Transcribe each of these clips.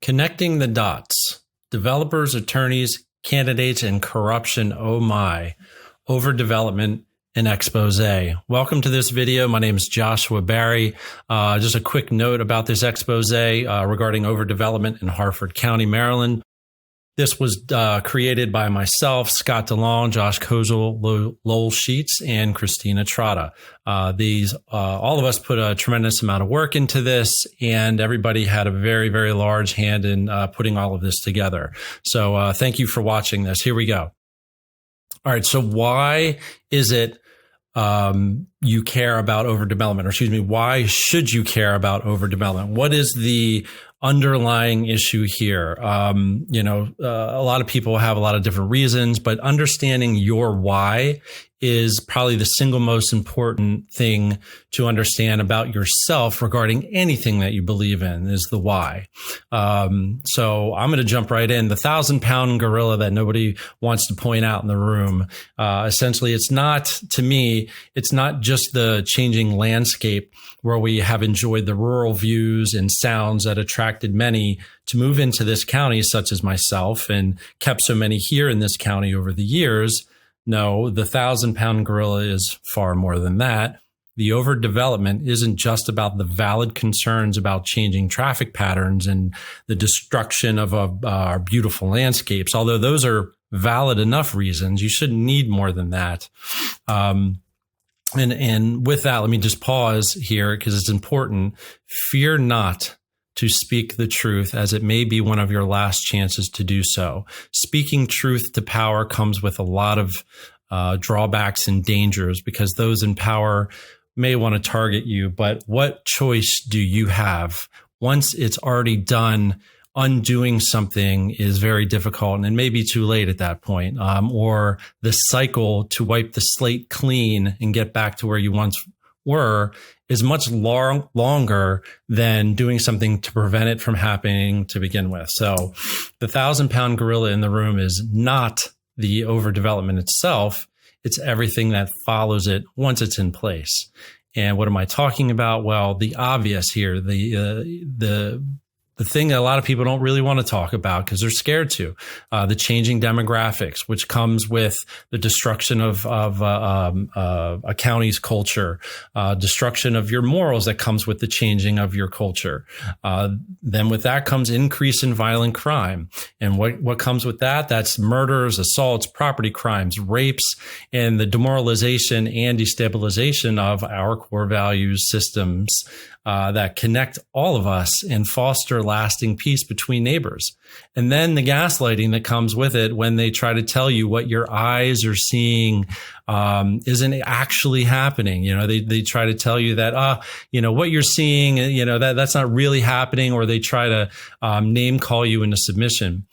Connecting the dots. Developers, attorneys, candidates, and corruption, oh my. Overdevelopment and expose. Welcome to this video. My name is Joshua Barry. Just a quick note about this expose regarding overdevelopment in Harford County, Maryland. This was created by myself, Scott DeLong, Josh Kozel, Lowell Sheets, and Christina Trotta. All of us put a tremendous amount of work into this, and everybody had a very, very large hand in putting all of this together. So thank you for watching this. Here we go. All right. So why is it you care about overdevelopment? Or excuse me, why should you care about overdevelopment? What is the underlying issue here? A lot of people have a lot of different reasons, but understanding your why is probably the single most important thing to understand about yourself regarding anything that you believe in is the why. So I'm going to jump right in. The 1,000-pound gorilla that nobody wants to point out in the room. Essentially, it's not, to me, it's not just the changing landscape where we have enjoyed the rural views and sounds that attracted many to move into this county, such as myself, and kept so many here in this county over the years. No, the 1,000-pound gorilla is far more than that. The overdevelopment isn't just about the valid concerns about changing traffic patterns and the destruction of our beautiful landscapes. Although those are valid enough reasons, you shouldn't need more than that. And with that, let me just pause here because it's important. Fear not to speak the truth, as it may be one of your last chances to do so. Speaking truth to power comes with a lot of drawbacks and dangers because those in power may want to target you. But what choice do you have? Once it's already done, undoing something is very difficult, and it may be too late at that point. Or the cycle to wipe the slate clean and get back to where you once were is much longer than doing something to prevent it from happening to begin with. So the 1,000-pound gorilla in the room is not the overdevelopment itself. It's everything that follows it once it's in place. And what am I talking about? Well, the obvious here, the thing that a lot of people don't really want to talk about because they're scared to, the changing demographics, which comes with the destruction of a county's culture, destruction of your morals that comes with the changing of your culture. Then with that comes increase in violent crime. And what comes with that? That's murders, assaults, property crimes, rapes, and the demoralization and destabilization of our core values systems that connect all of us and foster lasting peace between neighbors. And then the gaslighting that comes with it when they try to tell you what your eyes are seeing isn't actually happening. They try to tell you that, what you're seeing, that's not really happening, or they try to name call you into submission.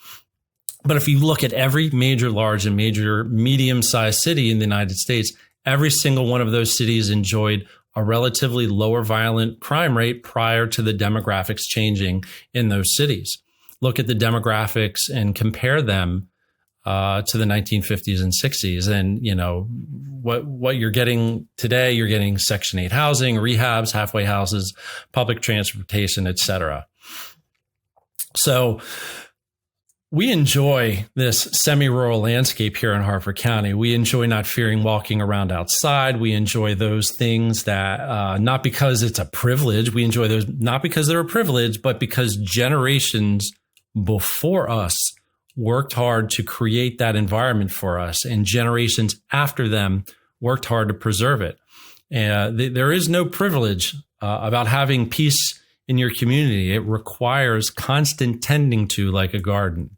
But if you look at every major, large, and major medium-sized city in the United States, every single one of those cities enjoyed a relatively lower violent crime rate prior to the demographics changing in those cities. Look at the demographics and compare them to the 1950s and 60s. And, what you're getting today, you're getting Section 8 housing, rehabs, halfway houses, public transportation, et cetera. So we enjoy this semi-rural landscape here in Harford County. We enjoy not fearing walking around outside. We enjoy those things that, not because it's a privilege, we enjoy those not because they're a privilege, but because generations before us worked hard to create that environment for us, and generations after them worked hard to preserve it. There is no privilege about having peace in your community. It requires constant tending to, like a garden.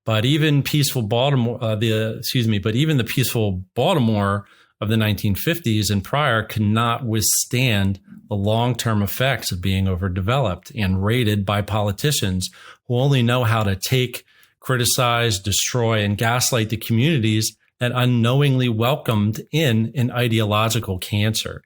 But even peaceful Baltimore, but even the peaceful Baltimore of the 1950s and prior could not withstand the long-term effects of being overdeveloped and raided by politicians who only know how to take, criticize, destroy, and gaslight the communities that unknowingly welcomed in an ideological cancer.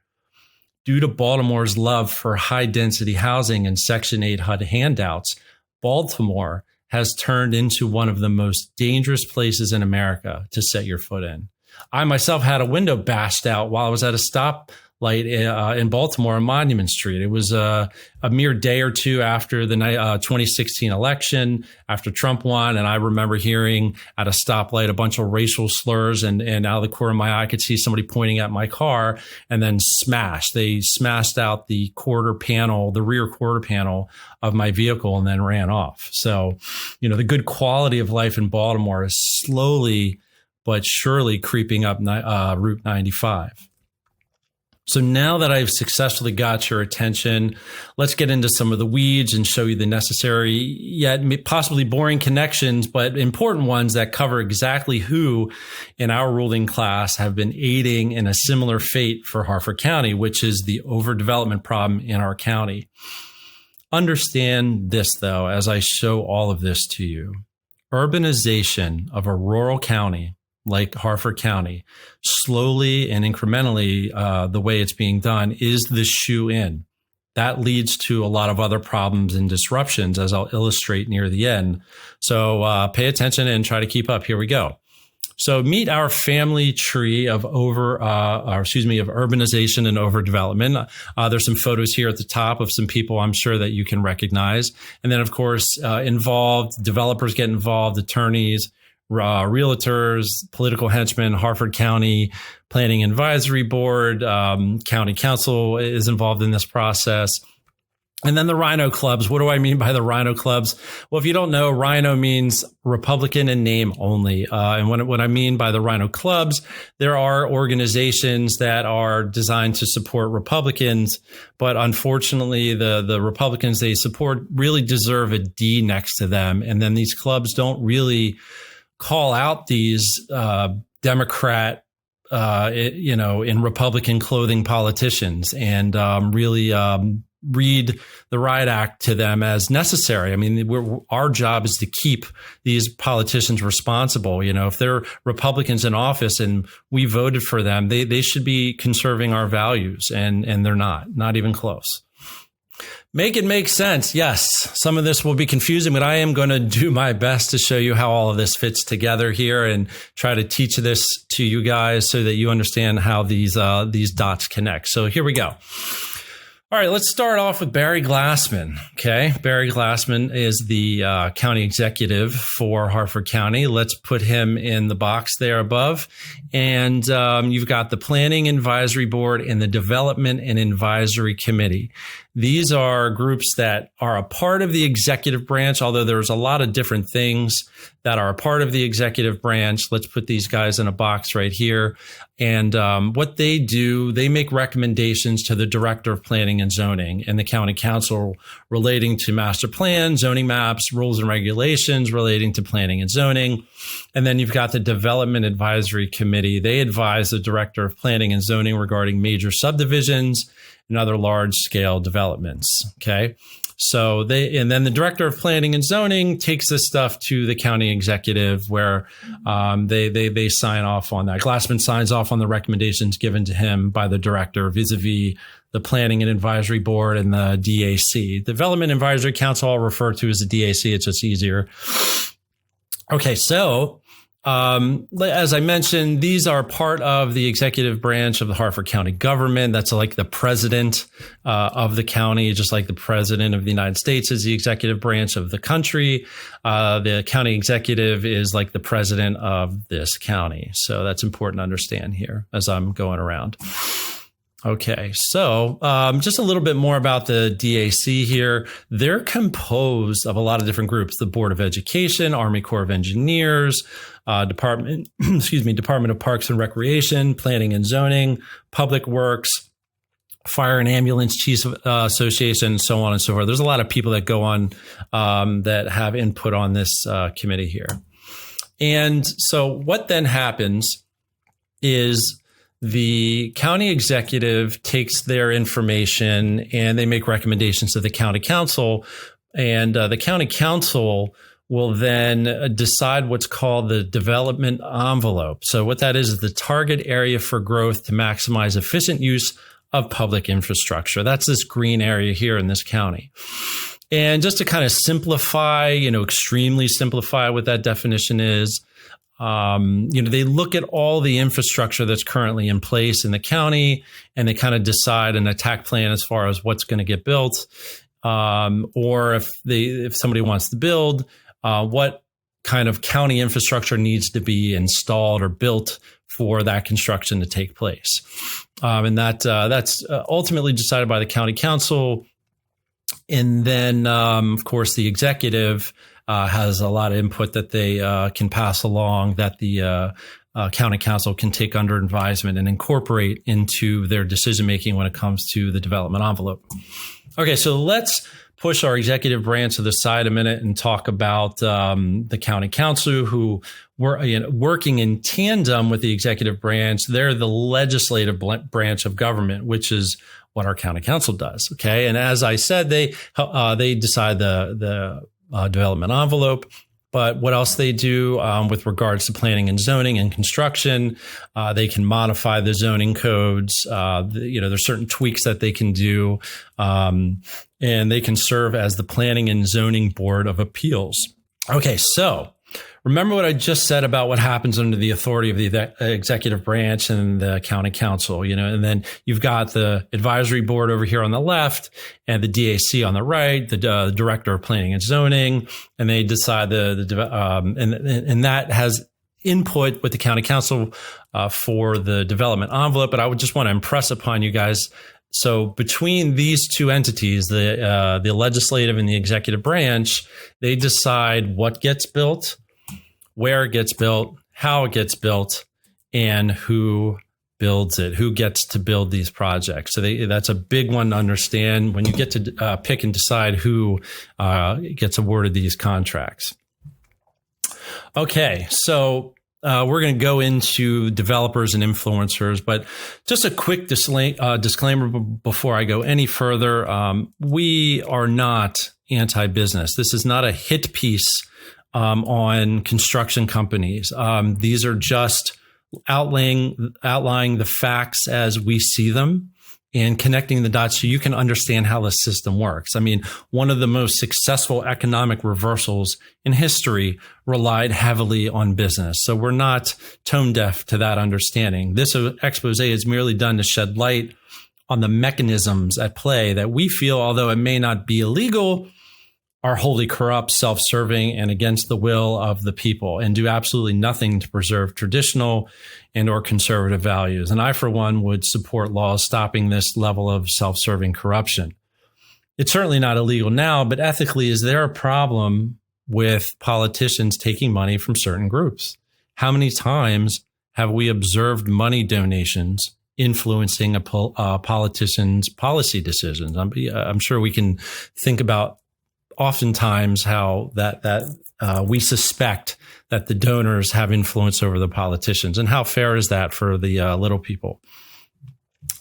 Due to Baltimore's love for high-density housing and Section 8 HUD handouts, Baltimore has turned into one of the most dangerous places in America to set your foot in. I myself had a window bashed out while I was at a light in Baltimore on Monument Street. It was a mere day or two after the 2016 election, after Trump won. And I remember hearing at a stoplight a bunch of racial slurs, and out of the corner of my eye, I could see somebody pointing at my car and then they smashed out the rear quarter panel of my vehicle and then ran off. So, the good quality of life in Baltimore is slowly but surely creeping up Route 95. So now that I've successfully got your attention, let's get into some of the weeds and show you the necessary, yet possibly boring connections, but important ones that cover exactly who in our ruling class have been aiding in a similar fate for Harford County, which is the overdevelopment problem in our county. Understand this, though, as I show all of this to you. Urbanization of a rural county like Harford County, slowly and incrementally, the way it's being done is the shoe in. That leads to a lot of other problems and disruptions, as I'll illustrate near the end. So pay attention and try to keep up. Here we go. So meet our family tree of urbanization and overdevelopment. There's some photos here at the top of some people I'm sure that you can recognize. And then, of course, developers get involved, attorneys, realtors, political henchmen, Harford County Planning Advisory Board, County Council is involved in this process. And then the Rhino Clubs. What do I mean by the Rhino Clubs? Well, if you don't know, Rhino means Republican in name only. And what I mean by the Rhino Clubs, there are organizations that are designed to support Republicans, but unfortunately, the Republicans they support really deserve a D next to them. And then these clubs don't really call out these Democrat, in Republican clothing politicians and really read the Riot Act to them as necessary. I mean, our job is to keep these politicians responsible. If they're Republicans in office and we voted for them, they should be conserving our values, and they're not even close. Make it make sense. Yes, some of this will be confusing, but I am going to do my best to show you how all of this fits together here and try to teach this to you guys so that you understand how these dots connect. So here we go. All right, let's start off with Barry Glassman. Okay, Barry Glassman is the county executive for Harford County. Let's put him in the box there above. And you've got the Planning Advisory Board and the Development and Advisory Committee. These are groups that are a part of the executive branch, although there's a lot of different things that are a part of the executive branch. Let's put these guys in a box right here. And what they do, they make recommendations to the Director of Planning and Zoning and the County Council relating to master plan, zoning maps, rules and regulations relating to planning and zoning. And then you've got the Development Advisory Committee. They advise the Director of Planning and Zoning regarding major subdivisions and other large-scale developments. Okay. So and then the Director of Planning and Zoning takes this stuff to the county executive where they sign off on that. Glassman signs off on the recommendations given to him by the director vis-a-vis the Planning and Advisory Board and the DAC. Development Advisory Council I'll refer to as the DAC. It's just easier. Okay, so as I mentioned, these are part of the executive branch of the Harford County government. That's like the president of the county, just like the president of the United States is the executive branch of the country. The county executive is like the president of this county. So that's important to understand here as I'm going around. Okay, so just a little bit more about the DAC here. They're composed of a lot of different groups: the Board of Education, Army Corps of Engineers, Department of Parks and Recreation, Planning and Zoning, Public Works, Fire and Ambulance Chiefs Association, so on and so forth. There's a lot of people that go on that have input on this committee here. And so what then happens is the county executive takes their information and they make recommendations to the county council, and the county council will then decide what's called the development envelope. So what that is the target area for growth to maximize efficient use of public infrastructure. That's this green area here in this county. And just to kind of simplify, extremely simplify what that definition is, They look at all the infrastructure that's currently in place in the county, and they kind of decide an attack plan as far as what's going to get built, or if somebody wants to build, what kind of county infrastructure needs to be installed or built for that construction to take place. And that's ultimately decided by the county council. And then, of course, the executive has a lot of input that they can pass along, that the county council can take under advisement and incorporate into their decision making when it comes to the development envelope. Okay, so let's push our executive branch to the side a minute and talk about the county council, who were working in tandem with the executive branch. They're the legislative branch of government, which is what our county council does. Okay, and as I said, they decide the development envelope. But what else they do with regards to planning and zoning and construction, they can modify the zoning codes. There's certain tweaks that they can do, and they can serve as the Planning and Zoning Board of Appeals. Okay, so remember what I just said about what happens under the authority of the executive branch and the county council, and then you've got the advisory board over here on the left and the DAC on the right, the director of planning and zoning, and they decide and that has input with the county council for the development envelope. But I would just want to impress upon you guys, so between these two entities, the legislative and the executive branch, they decide what gets built, where it gets built, how it gets built, and who builds it, who gets to build these projects. So that's a big one to understand when you get to pick and decide who gets awarded these contracts. Okay, so we're going to go into developers and influencers, but just a quick disclaimer before I go any further. We are not anti-business. This is not a hit piece on construction companies. These are just outlining the facts as we see them and connecting the dots so you can understand how the system works. I mean, one of the most successful economic reversals in history relied heavily on business. So we're not tone deaf to that understanding. This expose is merely done to shed light on the mechanisms at play that we feel, although it may not be illegal, are wholly corrupt, self-serving, and against the will of the people, and do absolutely nothing to preserve traditional and or conservative values. And I, for one, would support laws stopping this level of self-serving corruption. It's certainly not illegal now, but ethically, is there a problem with politicians taking money from certain groups? How many times have we observed money donations influencing a politician's policy decisions? I'm sure we can think about oftentimes how that we suspect that the donors have influence over the politicians, and how fair is that for the little people?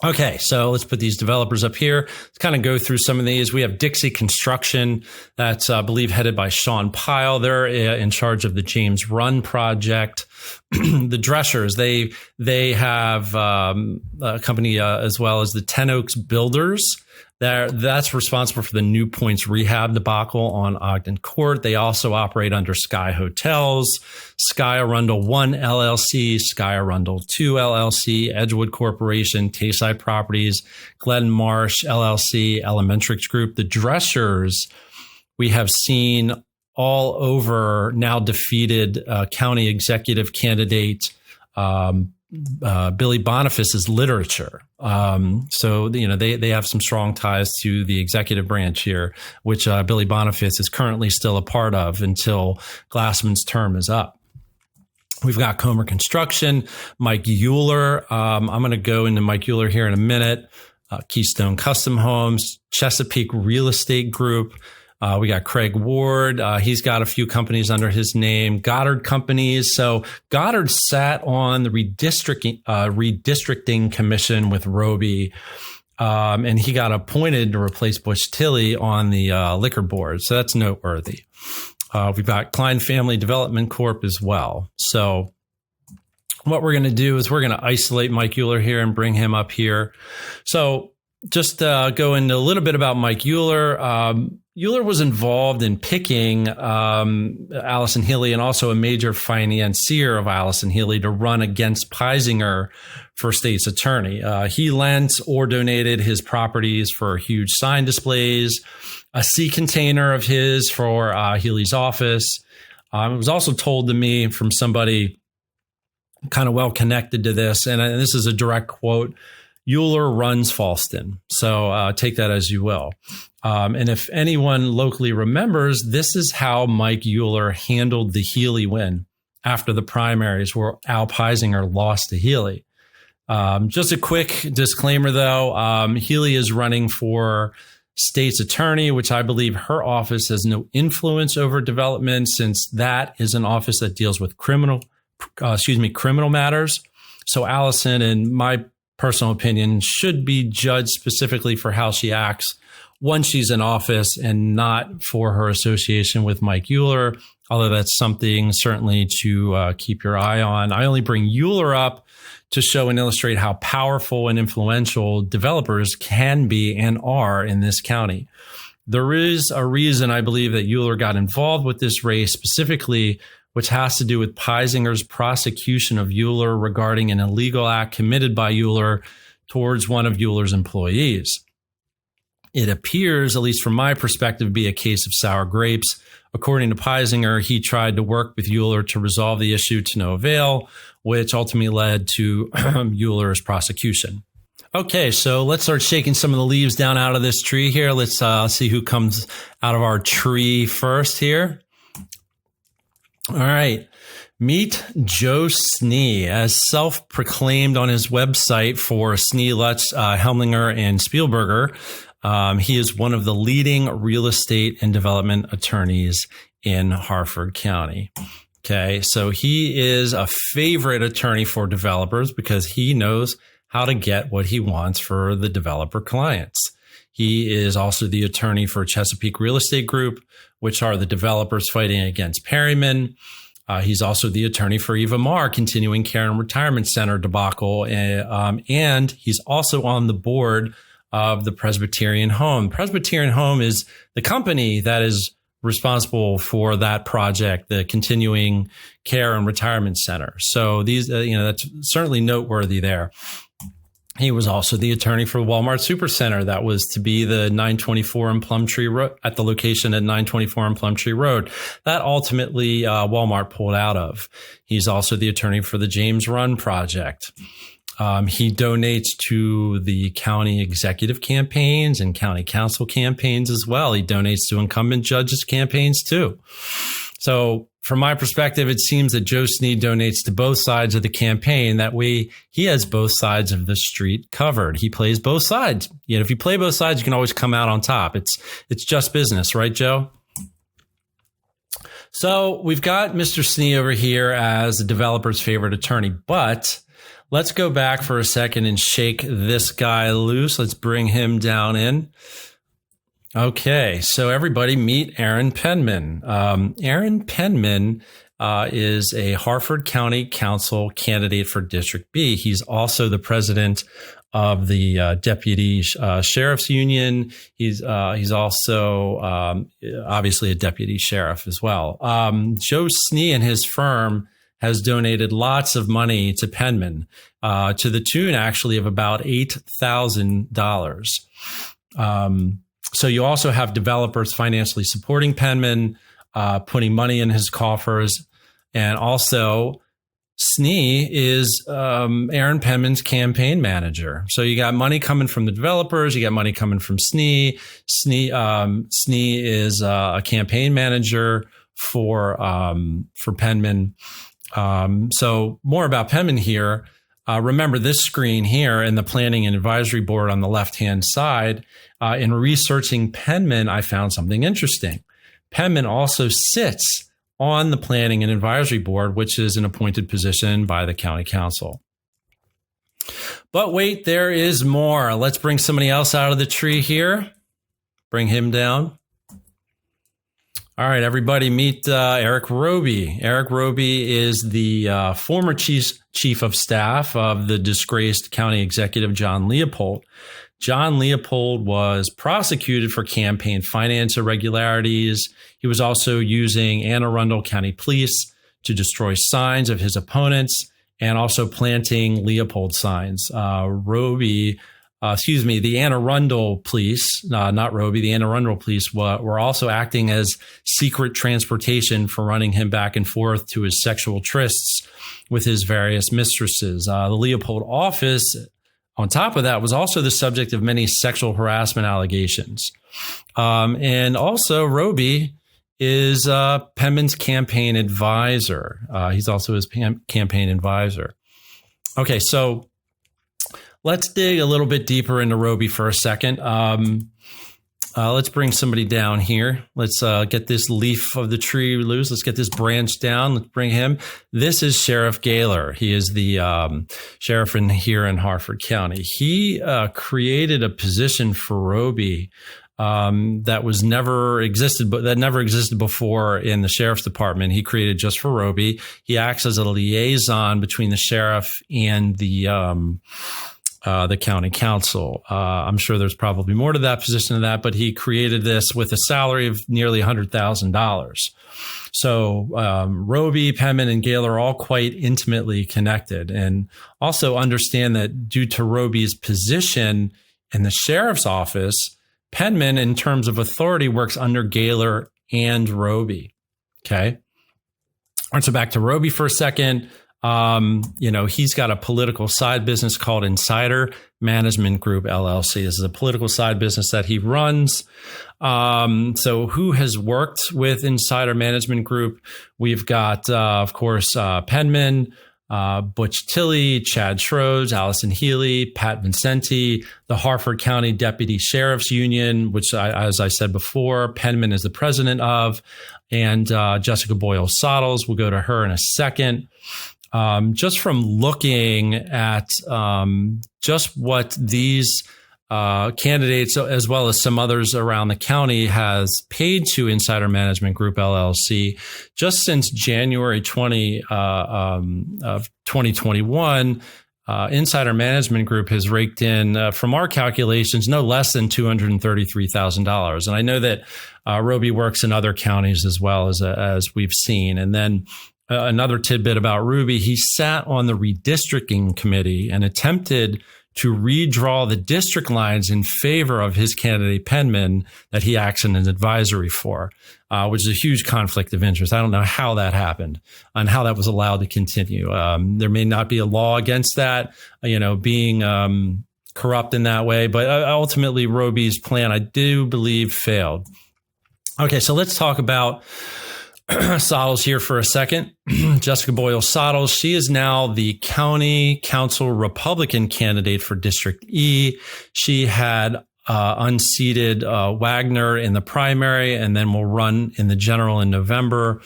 Okay, so let's put these developers up here. Let's kind of go through some of these. We have Dixie Construction, that's I believe headed by Sean Pyle. They're in charge of the James Run project. The Dreschers, they have a company as well as the Ten Oaks Builders. That's responsible for the New Points rehab debacle on Ogden Court. They also operate under Sky Hotels, Sky Arundel 1 LLC, Sky Arundel 2 LLC, Edgewood Corporation, Tayside Properties, Glen Marsh LLC, Elementrix Group. The Dreschers we have seen all over now defeated county executive candidate Billy Boniface's literature. So, they have some strong ties to the executive branch here, which Billy Boniface is currently still a part of until Glassman's term is up. We've got Comer Construction, Mike Euler. I'm going to go into Mike Euler here in a minute. Keystone Custom Homes, Chesapeake Real Estate Group. We got Craig Ward. He's got a few companies under his name. Goddard Companies. So Goddard sat on the redistricting commission with Roby, and he got appointed to replace Bush Tilley on the liquor board. So that's noteworthy. We've got Klein Family Development Corp as well. So what we're going to do is we're going to isolate Mike Euler here and bring him up here. So just go into a little bit about Mike Euler. Euler was involved in picking Allison Healy and also a major financier of Allison Healy to run against Peisinger for state's attorney. He lent or donated his properties for huge sign displays, a sea container of his for Healy's office. It was also told to me from somebody kind of well connected to this, and this is a direct quote, Euler runs Falston. So take that as you will. And if anyone locally remembers, this is how Mike Euler handled the Healy win after the primaries where Al Peisinger lost to Healy. Just a quick disclaimer, though. Healy is running for state's attorney, which I believe her office has no influence over development, since that is an office that deals with criminal matters. So Allison, in my personal opinion, should be judged specifically for how she acts once she's in office and not for her association with Mike Euler, although that's something certainly to keep your eye on. I only bring Euler up to show and illustrate how powerful and influential developers can be and are in this county. There is a reason I believe that Euler got involved with this race specifically, which has to do with Peisinger's prosecution of Euler regarding an illegal act committed by Euler towards one of Euler's employees. It appears, at least from my perspective, to be a case of sour grapes. According to Peisinger, he tried to work with Euler to resolve the issue to no avail, which ultimately led to Euler's prosecution. Okay, so let's start shaking some of the leaves down out of this tree here. Let's see who comes out of our tree first here. All right. Meet Joe Snee. As self-proclaimed on his website for Snee, Lutz, Helmlinger, and Spielberger, he is one of the leading real estate and development attorneys in Harford County. Okay, so he is a favorite attorney for developers because he knows how to get what he wants for the developer clients. He is also the attorney for Chesapeake Real Estate Group, which are the developers fighting against Perryman. He's also the attorney for Eva Mar, Continuing Care and Retirement Center debacle. And he's also on the board of the Presbyterian Home. Presbyterian Home is the company that is responsible for that project, the Continuing Care and Retirement Center. So these, that's certainly noteworthy there. He was also the attorney for Walmart Supercenter that was to be the 924 and Plumtree Road, at the location at 924 and Plumtree Road. That ultimately Walmart pulled out of. He's also the attorney for the James Run project. He donates to the county executive campaigns and county council campaigns as well. He donates to incumbent judges' campaigns too. So from my perspective, it seems that Joe Snee donates to both sides of the campaign. That way he has both sides of the street covered. He plays both sides. If you play both sides, you can always come out on top. It's just business, right, Joe? So we've got Mr. Snee over here as the developer's favorite attorney, but let's go back for a second and shake this guy loose. Let's bring him down in. Okay, so everybody meet Aaron Penman. Aaron Penman is a Harford County Council candidate for District B. He's also the president of the Deputy Sheriff's Union. He's also obviously a deputy sheriff as well. Joe Snee and his firm has donated lots of money to Penman, to the tune actually of about $8,000. So you also have developers financially supporting Penman, putting money in his coffers, and also Snee is Aaron Penman's campaign manager. So you got money coming from the developers, you got money coming from Snee. Snee is a campaign manager for Penman. So more about Penman here. Remember this screen here and the planning and advisory board on the left-hand side. In researching Penman, I found something interesting. Penman also sits on the planning and advisory board, which is an appointed position by the county council. But wait, there is more. Let's bring somebody else out of the tree here. Bring him down. All right, everybody meet Eric Roby. Eric Roby is the former chief of staff of the disgraced county executive John Leopold. John Leopold was prosecuted for campaign finance irregularities. He was also using Anne Arundel County Police to destroy signs of his opponents and also planting Leopold signs. The Anne Arundel Police, not Roby, the Anne Arundel Police were also acting as secret transportation for running him back and forth to his sexual trysts with his various mistresses. The Leopold office, on top of that, was also the subject of many sexual harassment allegations. And also Roby is Penman's campaign advisor. He's also his campaign advisor. Okay, so let's dig a little bit deeper into Roby for a second. Let's bring somebody down here. Let's get this leaf of the tree loose. Let's get this branch down. Let's bring him. This is Sheriff Gaylor. He is the sheriff here in Harford County. He created a position for Roby that never existed before in the sheriff's department. He created just for Roby. He acts as a liaison between the sheriff and the county council. I'm sure there's probably more to that position than that, but he created this with a salary of nearly $100,000. So Roby, Penman, and Gaylor are all quite intimately connected. And also understand that due to Roby's position in the sheriff's office, Penman, in terms of authority, works under Gaylor and Roby. Okay. All right, so back to Roby for a second. He's got a political side business called Insider Management Group, LLC. This is a political side business that he runs. So who has worked with Insider Management Group? We've got, of course, Penman, Butch Tilley, Chad Schroeds, Allison Healy, Pat Vincenti, the Harford County Deputy Sheriff's Union, which, as I said before, Penman is the president of, and Jessica Boyle-Sottles. We'll go to her in a second. Just from looking at just what these candidates, as well as some others around the county, has paid to Insider Management Group, LLC, just since January 20 of 2021, Insider Management Group has raked in, from our calculations, no less than $233,000. And I know that Roby works in other counties as well, as we've seen. And then another tidbit about Roby, he sat on the redistricting committee and attempted to redraw the district lines in favor of his candidate Penman that he acts in an advisory for, which is a huge conflict of interest. I don't know how that happened and how that was allowed to continue. There may not be a law against that, being corrupt in that way, but ultimately Roby's plan, I do believe, failed. Okay, so let's talk about Sottles here for a second. Jessica Boyle-Sottles, she is now the county council Republican candidate for District E. She had unseated Wagner in the primary and then will run in the general in November.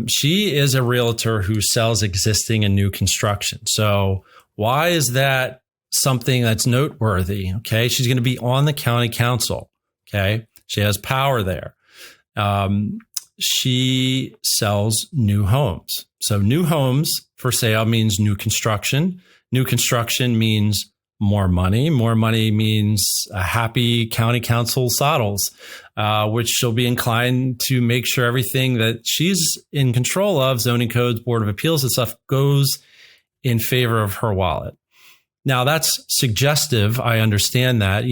She is a realtor who sells existing and new construction. So why is that something that's noteworthy? Okay, she's going to be on the county council. Okay, she has power there. She sells new homes. So new homes for sale means new construction. New construction means more money. More money means a happy county council Sottles, which she'll be inclined to make sure everything that she's in control of, zoning codes, board of appeals and stuff, goes in favor of her wallet. Now that's suggestive. I understand that,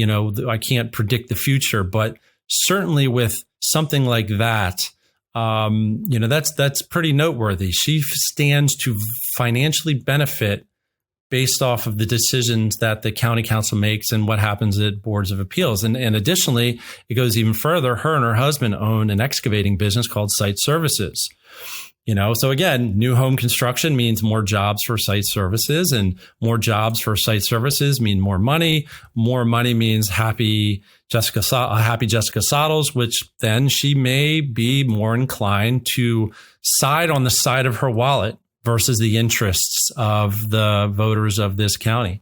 I can't predict the future, but certainly with something like that, that's pretty noteworthy. She stands to financially benefit based off of the decisions that the county council makes and what happens at boards of appeals. And additionally, it goes even further. Her and her husband own an excavating business called Site Services. So again, new home construction means more jobs for site services, and more jobs for site services mean more money. More money means happy Jessica Sottles, which then she may be more inclined to side on the side of her wallet versus the interests of the voters of this county.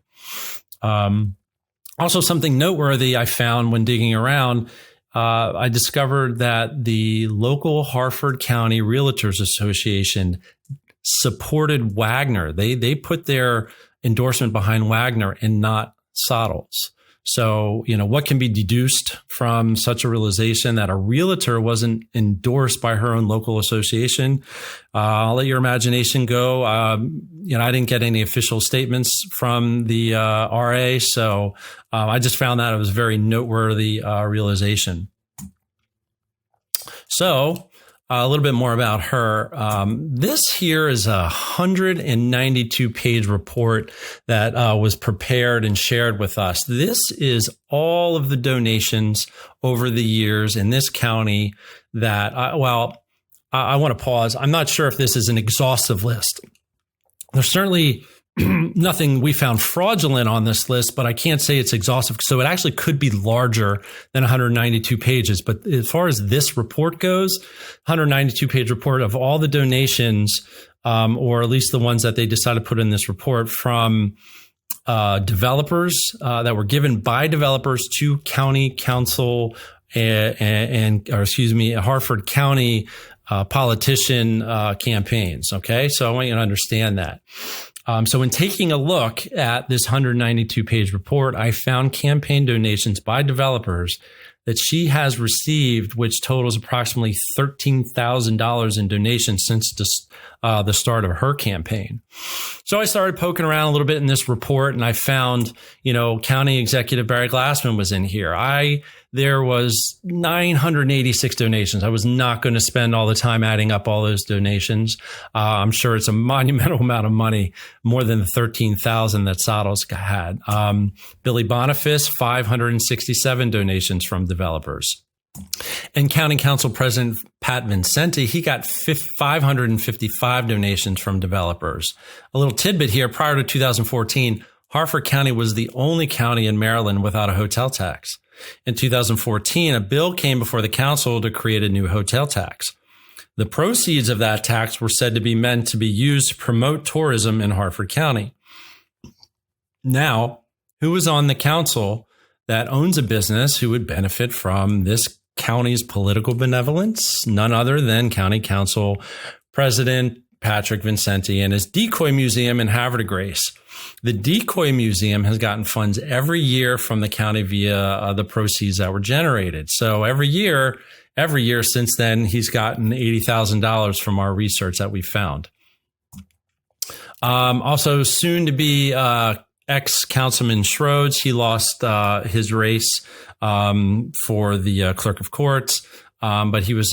Also, something noteworthy I found when digging around, I discovered that the local Harford County Realtors Association supported Wagner. They put their endorsement behind Wagner and not Sottles. So, what can be deduced from such a realization that a realtor wasn't endorsed by her own local association? I'll let your imagination go. I didn't get any official statements from the RA, so I just found that it was a very noteworthy realization. So, a little bit more about her. This here is a 192-page report that was prepared and shared with us. This is all of the donations over the years in this county that, I want to pause. I'm not sure if this is an exhaustive list. There's certainly nothing we found fraudulent on this list, but I can't say it's exhaustive. So it actually could be larger than 192 pages. But as far as this report goes, 192-page report of all the donations, or at least the ones that they decided to put in this report from developers that were given by developers to county council Harford County politician campaigns. Okay, so I want you to understand that. So in taking a look at this 192-page report, I found campaign donations by developers that she has received, which totals approximately $13,000 in donations since the start of her campaign. So I started poking around a little bit in this report, and I found, County Executive Barry Glassman was in here. There was 986 donations. I was not going to spend all the time adding up all those donations. I'm sure it's a monumental amount of money, more than the 13,000 that Saddles had. Billy Boniface, 567 donations from developers. And County Council President Pat Vincenti, he got 555 donations from developers. A little tidbit here, prior to 2014, Harford County was the only county in Maryland without a hotel tax. In 2014, a bill came before the council to create a new hotel tax. The proceeds of that tax were said to be meant to be used to promote tourism in Harford County. Now, who is on the council that owns a business who would benefit from this county's political benevolence? None other than County Council President Patrick Vincenti and his Decoy Museum in Havre de Grace. The Decoy Museum has gotten funds every year from the county via the proceeds that were generated. So every year since then, he's gotten $80,000 from our research that we found. Also, soon to be ex-Councilman Schroeds, he lost his race for the clerk of courts. But he was,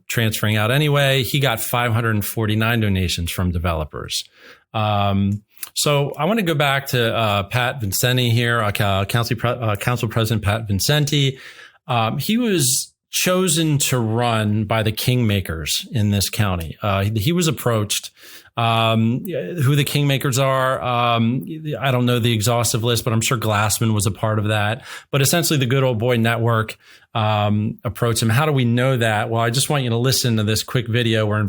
transferring out anyway. He got 549 donations from developers. So I want to go back to Pat Vincenti here, Council President Pat Vincenti. He was chosen to run by the kingmakers in this county. He was approached. Who the kingmakers are, I don't know the exhaustive list, but I'm sure Glassman was a part of that. But essentially, the Good Old Boy Network approached him. How do we know that? Well, I just want you to listen to this quick video where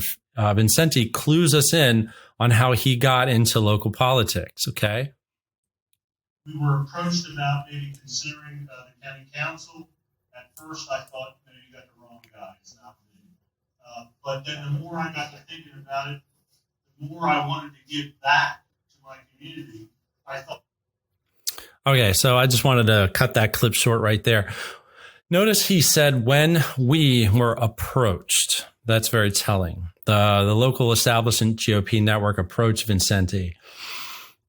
Vincenti clues us in on how he got into local politics. Okay. We were approached about maybe considering the county council. At first, I thought, you got the wrong guy. It's not me. But then the more I got to thinking about it, the more I wanted to give back to my community, I thought. Okay, so I just wanted to cut that clip short right there. Notice he said when we were approached. That's very telling. The local establishment GOP network approached Vincenti.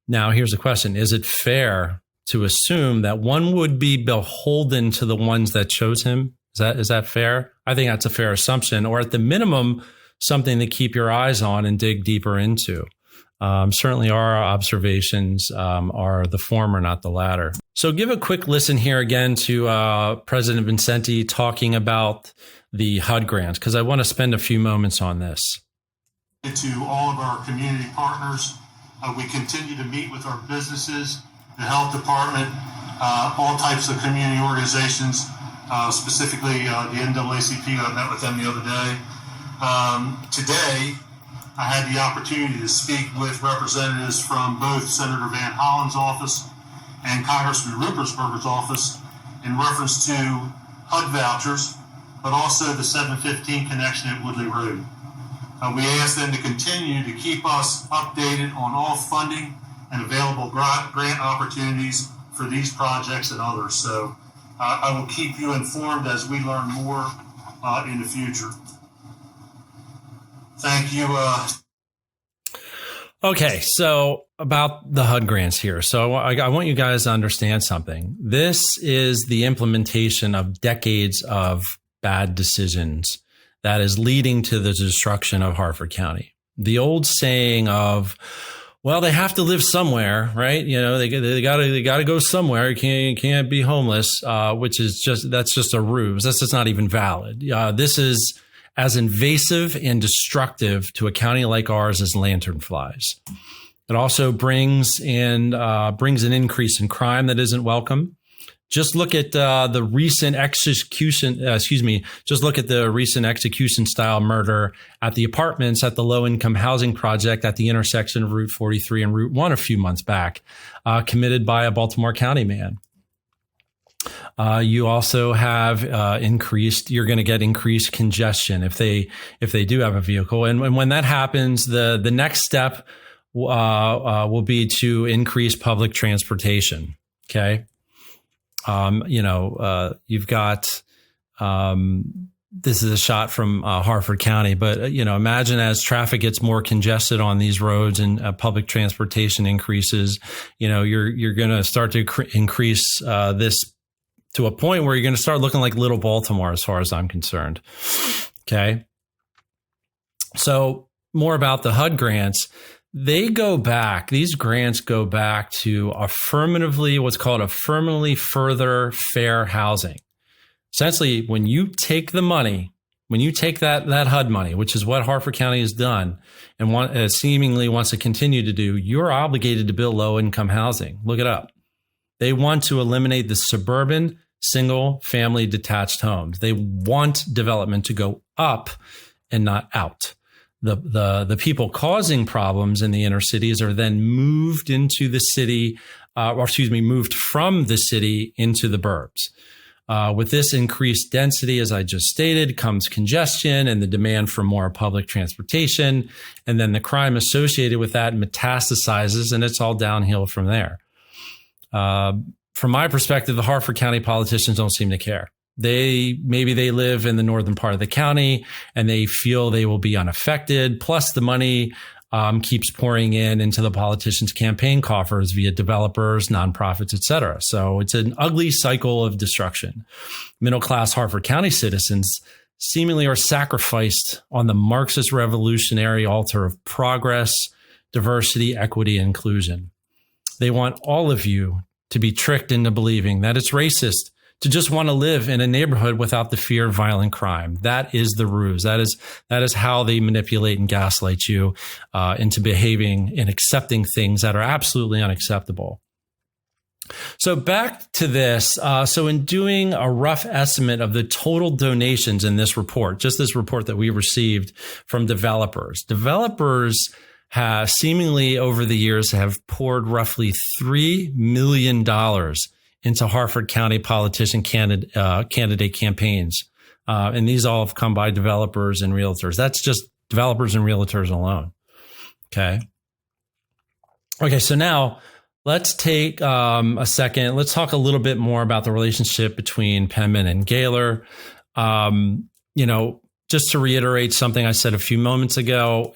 Now, here's the question. Is it fair to assume that one would be beholden to the ones that chose him? Is that fair? I think that's a fair assumption, or at the minimum, something to keep your eyes on and dig deeper into. Certainly our observations are the former, not the latter. So give a quick listen here again to President Vincenti talking about the HUD grants, because I want to spend a few moments on this. To all of our community partners, we continue to meet with our businesses, the health department, all types of community organizations, specifically the NAACP. I met with them the other day. Today, I had the opportunity to speak with representatives from both Senator Van Hollen's office and Congressman Ruppersberger's office in reference to HUD vouchers, but also the 715 connection at Woodley Road. We asked them to continue to keep us updated on all funding and available grant opportunities for these projects and others. So I will keep you informed as we learn more in the future. Thank you. Okay, so about the HUD grants here. So I want you guys to understand something. This is the implementation of decades of bad decisions that is leading to the destruction of Harford County. The old saying of, well, they have to live somewhere, right? You know, they gotta go somewhere. You can't be homeless, which is that's just a ruse. That's just not even valid. This is as invasive and destructive to a county like ours as lanternflies. It also brings an increase in crime that isn't welcome. Just look at the recent execution. Just look at the recent execution-style murder at the apartments at the low-income housing project at the intersection of Route 43 and Route 1 a few months back, committed by a Baltimore County man. You also have you're going to get increased congestion if they do have a vehicle, and when that happens, the next step will be to increase public transportation. Okay. You've got, this is a shot from Harford County, but, imagine as traffic gets more congested on these roads and public transportation increases, you're going to start to increase this to a point where you're going to start looking like little Baltimore, as far as I'm concerned. Okay. So more about the HUD grants. These grants go back to what's called affirmatively further fair housing. Essentially, when you take the money, when you take that HUD money, which is what Harford County has done and seemingly wants to continue to do, you're obligated to build low-income housing. Look it up. They want to eliminate the suburban single-family detached homes. They want development to go up and not out. The people causing problems in the inner cities are then moved into the city, moved from the city into the burbs. With this increased density, as I just stated, comes congestion and the demand for more public transportation. And then the crime associated with that metastasizes, and it's all downhill from there. From my perspective, the Harford County politicians don't seem to care. Maybe they live in the northern part of the county and they feel they will be unaffected. Plus the money keeps pouring into the politicians' campaign coffers via developers, nonprofits, et cetera. So it's an ugly cycle of destruction. Middle-class Harford County citizens seemingly are sacrificed on the Marxist revolutionary altar of progress, diversity, equity, and inclusion. They want all of you to be tricked into believing that it's racist to just want to live in a neighborhood without the fear of violent crime. That is the ruse. That is how they manipulate and gaslight you into behaving and accepting things that are absolutely unacceptable. So back to this. So in doing a rough estimate of the total donations in this report, just this report that we received from developers have seemingly over the years have poured roughly $3 million into Harford County politician candidate campaigns. And these all have come by developers and realtors. That's just developers and realtors alone. Okay. So now let's take a second. Let's talk a little bit more about the relationship between Penman and Gaylor. Just to reiterate something I said a few moments ago,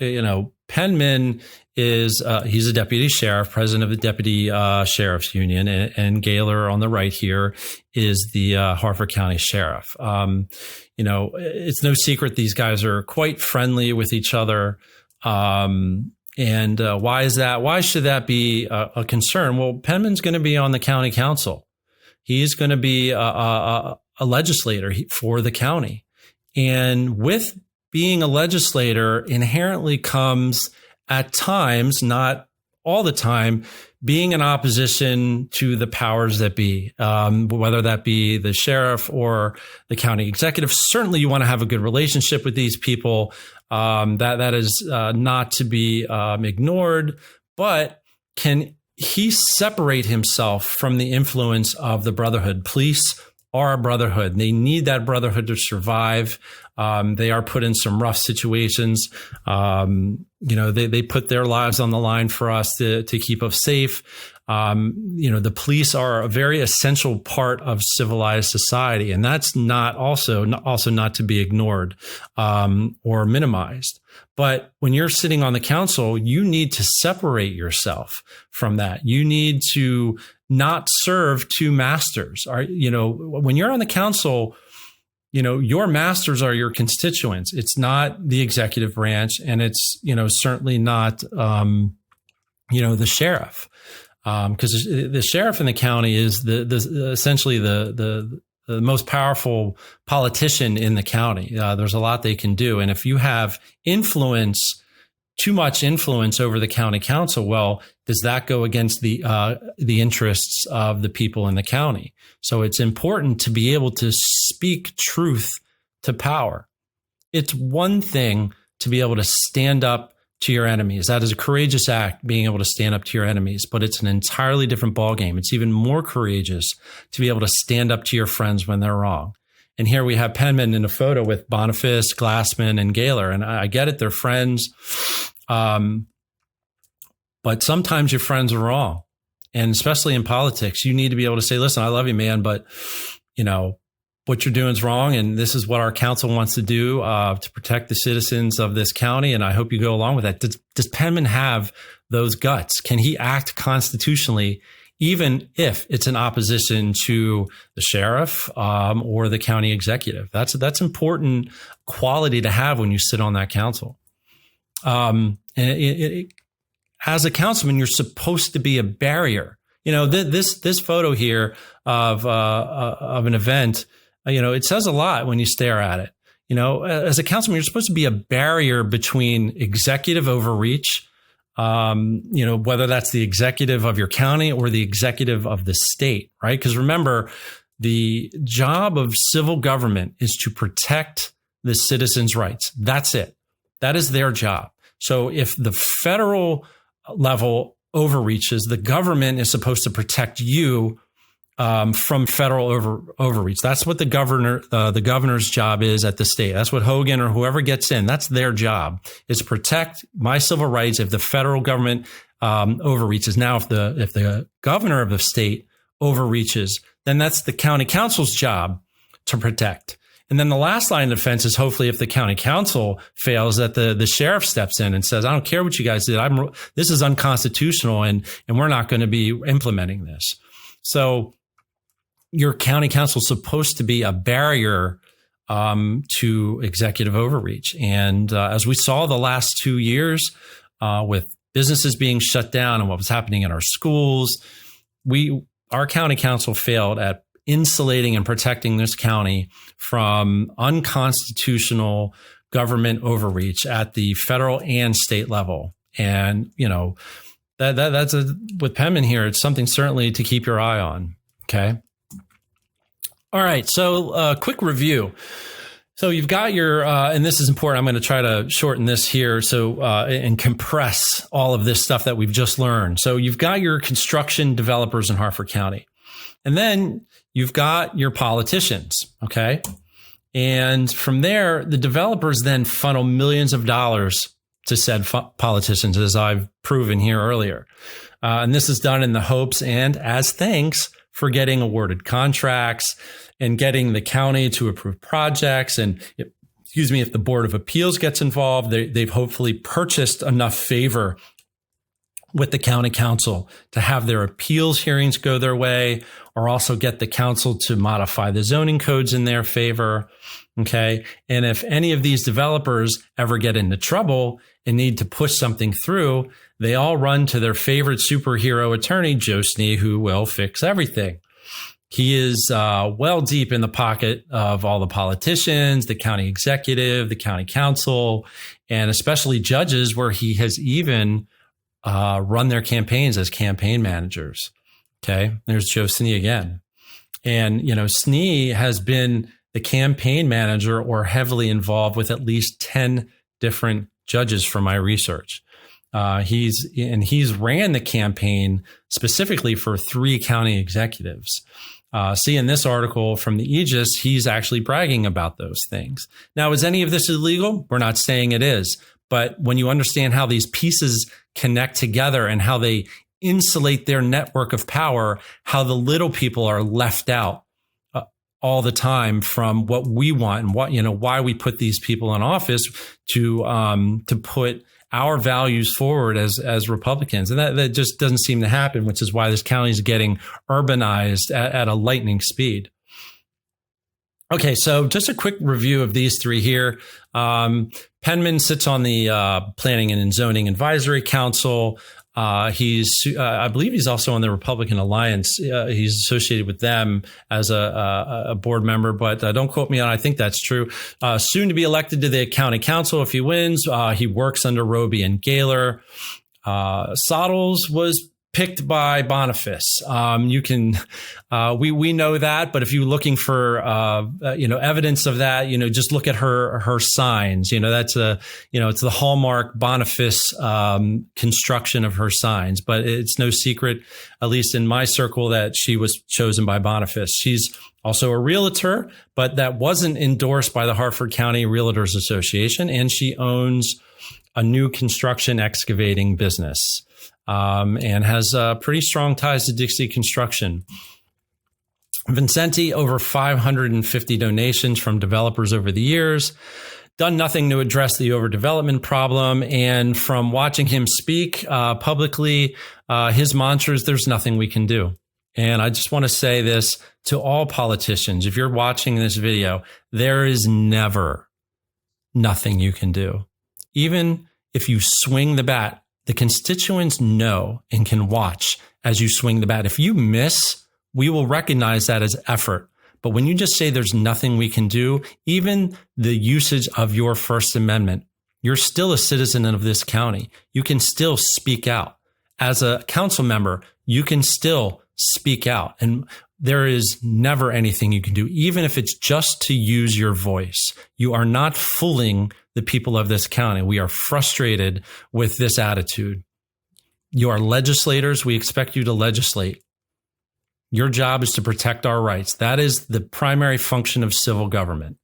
Penman is he's a deputy sheriff, president of the Deputy Sheriff's Union, and Gaylor on the right here is the Harford County Sheriff. It's no secret these guys are quite friendly with each other. And why is that? Why should that be a concern? Well, Penman's going to be on the county council. He's going to be a legislator for the county. And with being a legislator inherently comes at times, not all the time, being in opposition to the powers that be, whether that be the sheriff or the county executive. Certainly you want to have a good relationship with these people. That is not to be ignored, but can he separate himself from the influence of the brotherhood? Police are a brotherhood. They need that brotherhood to survive. They are put in some rough situations. They put their lives on the line for us to keep us safe. The police are a very essential part of civilized society, and that's also not to be ignored or minimized. But when you're sitting on the council, you need to separate yourself from that. You need to not serve two masters. When you're on the council, your masters are your constituents. It's not the executive branch, and it's, certainly not, the sheriff. Because the sheriff in the county is essentially the most powerful politician in the county. There's a lot they can do. And if you have too much influence over the county council, well, does that go against the interests of the people in the county? So it's important to be able to speak truth to power. It's one thing to be able to stand up to your enemies. That is a courageous act, being able to stand up to your enemies, but it's an entirely different ballgame. It's even more courageous to be able to stand up to your friends when they're wrong. And here we have Penman in a photo with Boniface, Glassman, and Gaylor. And I get it, they're friends. But sometimes your friends are wrong. And especially in politics, you need to be able to say, listen, I love you, man, but what you're doing is wrong, and this is what our council wants to do to protect the citizens of this county, and I hope you go along with that. Does Penman have those guts? Can he act constitutionally, even if it's in opposition to the sheriff or the county executive? That's important quality to have when you sit on that council. And as a councilman, you're supposed to be a barrier. This photo here of an event. It says a lot when you stare at it. As a councilman, you're supposed to be a barrier between executive overreach, whether that's the executive of your county or the executive of the state, right? Because remember, the job of civil government is to protect the citizens' rights. That's it. That is their job. So if the federal level overreaches, the government is supposed to protect you from federal overreach. That's what the governor's job is at the state. That's what Hogan or whoever gets in. That's their job, is to protect my civil rights if the federal government overreaches. Now, if the governor of the state overreaches, then that's the county council's job to protect. And then the last line of defense is hopefully if the county council fails, that the sheriff steps in and says, I don't care what you guys did. This is unconstitutional, and we're not going to be implementing this. So your county council is supposed to be a barrier to executive overreach. And as we saw the last 2 years with businesses being shut down and what was happening in our schools, our county council failed at insulating and protecting this county from unconstitutional government overreach at the federal and state level. And, that's with Penman here, it's something certainly to keep your eye on. Okay. All right. So quick review. So you've got your, and this is important. I'm going to try to shorten this here. So, and compress all of this stuff that we've just learned. So you've got your construction developers in Harford County, and then you've got your politicians. Okay. And from there, the developers then funnel millions of dollars to said politicians, as I've proven here earlier. And this is done in the hopes and as thanks for getting awarded contracts and getting the county to approve projects. And if the Board of Appeals gets involved, they've hopefully purchased enough favor with the county council to have their appeals hearings go their way, or also get the council to modify the zoning codes in their favor. Okay. And if any of these developers ever get into trouble and need to push something through, they all run to their favorite superhero attorney, Joe Snee, who will fix everything. He is well deep in the pocket of all the politicians, the county executive, the county council, and especially judges, where he has even run their campaigns as campaign managers. Okay, there's Joe Snee again. And, Snee has been the campaign manager or heavily involved with at least 10 different judges from my research. He's ran the campaign specifically for 3 county executives. See, in this article from the Aegis, he's actually bragging about those things. Now, is any of this illegal? We're not saying it is. But when you understand how these pieces connect together and how they insulate their network of power, how the little people are left out all the time from what we want and what, why we put these people in office to put our values forward as Republicans. And that just doesn't seem to happen, which is why this county is getting urbanized at a lightning speed. Okay, so just a quick review of these three here. Penman sits on the Planning and Zoning Advisory Council. I believe he's also on the Republican Alliance. He's associated with them as a board member, but don't quote me on it. I think that's true. Soon to be elected to the county council if he wins. He works under Roby and Gaylor. Sottles was picked by Boniface. We know that, but if you're looking for, evidence of that, just look at her signs. That's it's the hallmark Boniface, construction of her signs, but it's no secret, at least in my circle, that she was chosen by Boniface. She's also a realtor, but that wasn't endorsed by the Harford County Realtors Association. And she owns a new construction excavating business. And has pretty strong ties to Dixie Construction. Vincenti, over 550 donations from developers over the years, done nothing to address the overdevelopment problem. And from watching him speak publicly, his mantra is, there's nothing we can do. And I just want to say this to all politicians. If you're watching this video, there is never nothing you can do. Even if you swing the bat, the constituents know and can watch as you swing the bat. If you miss, we will recognize that as effort. But when you just say there's nothing we can do, even the usage of your First Amendment, you're still a citizen of this county. You can still speak out. As a council member, you can still speak out. And there is never anything you can do, even if it's just to use your voice. You are not fooling the people of this county. We are frustrated with this attitude. You are legislators. We expect you to legislate. Your job is to protect our rights. That is the primary function of civil government.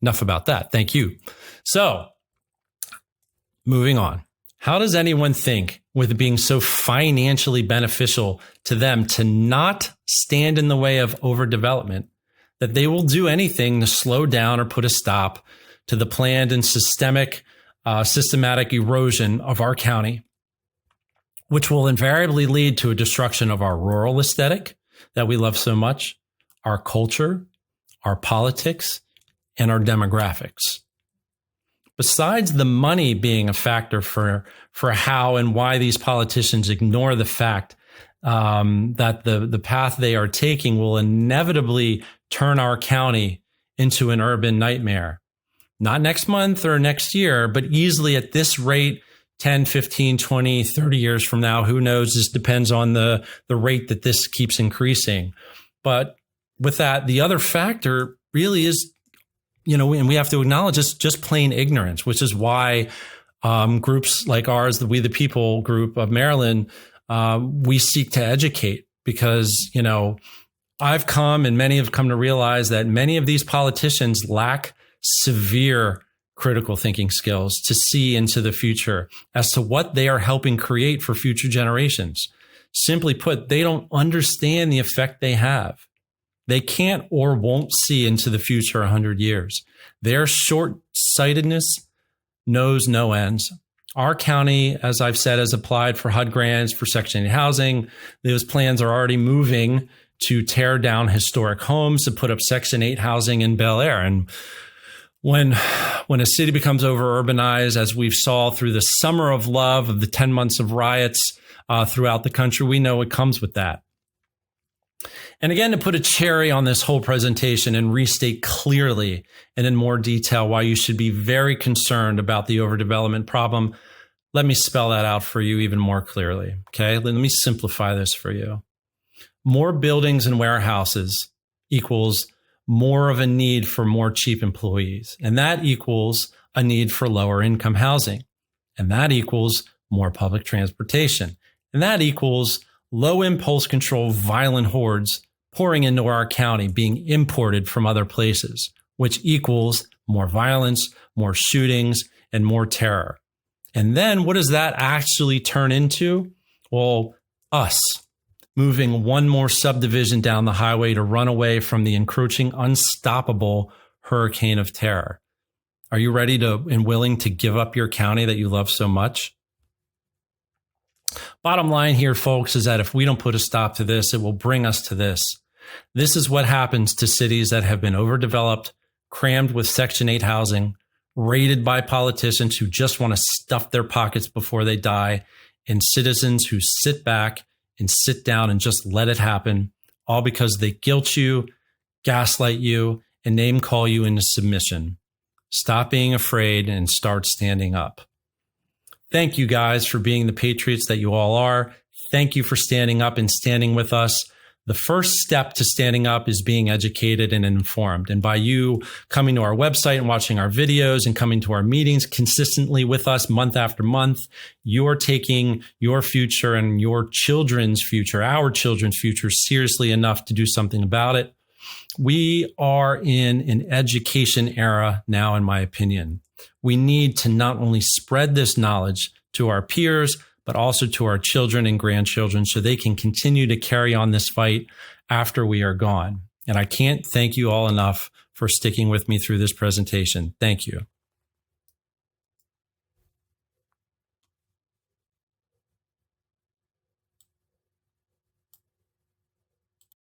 Enough about that. Thank you. So, moving on. How does anyone think, with it being so financially beneficial to them to not stand in the way of overdevelopment, that they will do anything to slow down or put a stop to the planned and systematic erosion of our county, which will invariably lead to a destruction of our rural aesthetic that we love so much, our culture, our politics, and our demographics? Besides the money being a factor for how and why these politicians ignore the fact that the path they are taking will inevitably turn our county into an urban nightmare. Not next month or next year, but easily at this rate, 10, 15, 20, 30 years from now. Who knows? This depends on the rate that this keeps increasing. But with that, the other factor really is, and we have to acknowledge it's just plain ignorance, which is why groups like ours, the We the People group of Maryland, we seek to educate because, I've come and many have come to realize that many of these politicians lack severe critical thinking skills to see into the future as to what they are helping create for future generations. Simply put, they don't understand the effect they have. They can't or won't see into the future 100 years. Their short-sightedness knows no ends. Our county, as I've said, has applied for HUD grants for Section 8 housing. Those plans are already moving to tear down historic homes to put up Section 8 housing in Bel Air. And when a city becomes over-urbanized, as we've saw through the summer of love of the 10 months of riots throughout the country, we know it comes with that. And again, to put a cherry on this whole presentation and restate clearly and in more detail why you should be very concerned about the overdevelopment problem, let me spell that out for you even more clearly. Okay, let me simplify this for you. More buildings and warehouses equals more of a need for more cheap employees. And that equals a need for lower income housing. And that equals more public transportation. And that equals low impulse control, violent hordes pouring into our county, being imported from other places, which equals more violence, more shootings, and more terror. And then what does that actually turn into? Well, us moving one more subdivision down the highway to run away from the encroaching, unstoppable hurricane of terror. Are you ready to and willing to give up your county that you love so much? Bottom line here, folks, is that if we don't put a stop to this, it will bring us to this. This is what happens to cities that have been overdeveloped, crammed with Section 8 housing, raided by politicians who just want to stuff their pockets before they die, and citizens who sit back and sit down and just let it happen, all because they guilt you, gaslight you, and name call you into submission. Stop being afraid and start standing up. Thank you guys for being the patriots that you all are. Thank you for standing up and standing with us. The first step to standing up is being educated and informed. And by you coming to our website and watching our videos and coming to our meetings consistently with us month after month, you're taking your future and your children's future, our children's future, seriously enough to do something about it. We are in an education era now, in my opinion. We need to not only spread this knowledge to our peers, but also to our children and grandchildren so they can continue to carry on this fight after we are gone. And I can't thank you all enough for sticking with me through this presentation. Thank you.